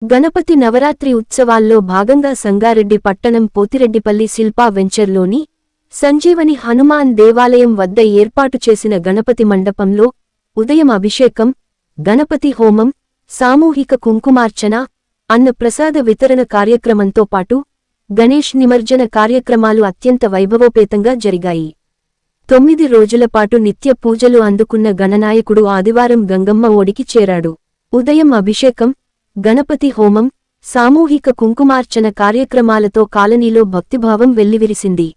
గణపతి నవరాత్రి ఉత్సవాల్లో భాగంగా సంగారెడ్డి పట్టణం పోతిరెడ్డిపల్లి శిల్పా వెంచర్లోని సంజీవని హనుమాన్ దేవాలయం వద్ద ఏర్పాటు చేసిన గణపతి మండపంలో ఉదయం అభిషేకం, గణపతి హోమం, సామూహిక కుంకుమార్చన, అన్న ప్రసాద వితరణ కార్యక్రమంతో పాటు గణేష్ నిమజ్జన కార్యక్రమాలు అత్యంత వైభవోపేతంగా జరిగాయి. 9 రోజుల పాటు నిత్య పూజలు అందుకున్న గణనాయకుడు ఆదివారం గంగమ్మ ఒడికి చేరాడు. ఉదయం అభిషేకం, గణపతి హోమం, సామూహిక కుంకుమార్చన కార్యక్రమాలతో కాలనీలో భక్తిభావం వెల్లివిరిసింది.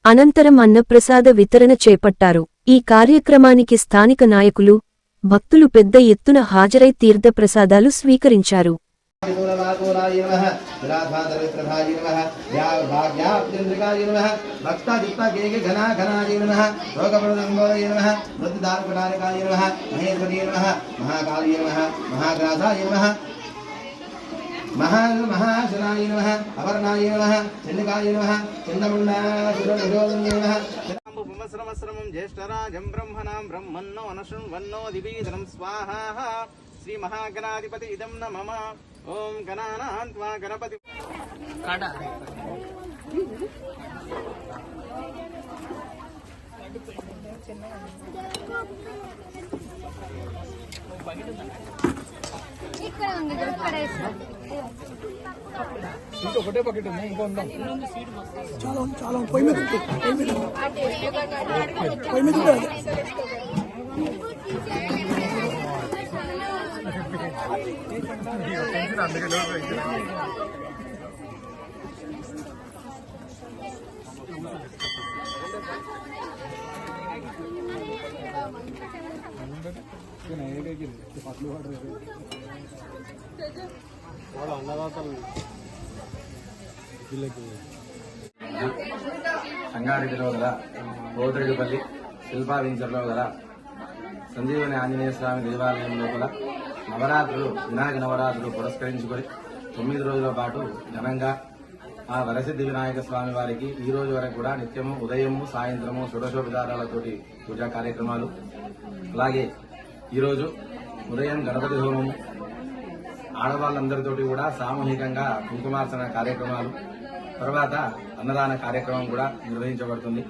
అనంతరం అన్నప్రసాద వితరణ చేపట్టారు. ఈ కార్యక్రమానికి స్థానిక నాయకులు, భక్తులు పెద్ద ఎత్తున హాజరై తీర్థప్రసాదాలు స్వీకరించారు. महाशनाय नमः अपर्णाय नमः चंडिकाय नमः चंडमुंडासुरनिरोधनाय नमः पुमस्रमस्रमं ज्येष्ठराजं ब्रह्मणां ब्रह्मन्नो अनशृण्वन्नो दिवीधनं स्वाहा श्री महागणाधिपति इदं न मम ओम गणानां त्वा गणपति काटा ఒకటే బకెట్ ఉంది, ఇంకో ఉందా? చాలా చాలా పొయ్యి మీద సంగారెడ్డిలో గల పోతిరెడ్డిపల్లి శిల్పా వెంచర్లో గల సంజీవని ఆంజనేయ స్వామి దేవాలయం లోపల నవరాత్రులు వినాయక నవరాత్రులు పురస్కరించుకొని 9 రోజుల పాటు ఘనంగా ఆ వరసిద్ధి వినాయక స్వామి వారికి ఈ రోజు వరకు కూడా నిత్యము ఉదయము సాయంత్రము షోడశోపచారాలతోటి పూజా కార్యక్రమాలు, అలాగే ఈరోజు ఉదయం గణపతి హోమము, ఆడవాళ్ళందరితోటి కూడా సామూహికంగా కుంకుమార్చన కార్యక్రమాలు, తర్వాత అన్నదాన కార్యక్రమం కూడా నిర్వహించబడుతుంది.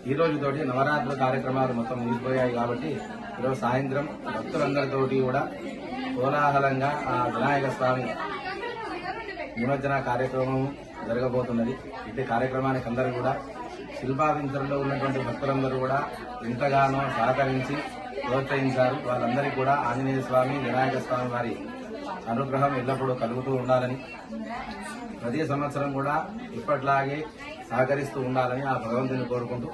ఈ రోజుతోటి నవరాత్రుల కార్యక్రమాలు మొత్తం ముగిసిపోయాయి కాబట్టి ఈరోజు సాయంత్రం భక్తులందరితోటి కూడా కోలాహలంగా ఆ వినాయక స్వామి నిమజ్జన కార్యక్రమం జరగబోతున్నది. ఇట్టి కార్యక్రమానికి అందరూ కూడా శిల్పా వెంచర్లో ఉన్నటువంటి భక్తులందరూ కూడా ఎంతగానో సహకరించి ప్రోత్సహించారు. వాళ్ళందరికీ కూడా ఆంజనేయ స్వామి వినాయక స్వామి వారి అనుగ్రహం ఎల్లప్పుడూ కలుగుతూ ఉండాలని, ప్రతి సంవత్సరం కూడా ఇప్పట్లాగే సహకరిస్తూ ఉండాలని ఆ భగవంతుని కోరుకుంటూ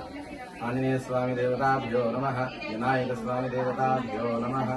ఆంజనేయ స్వామి దేవతాభ్యో నమః, వినాయక స్వామి దేవతాభ్యో నమః.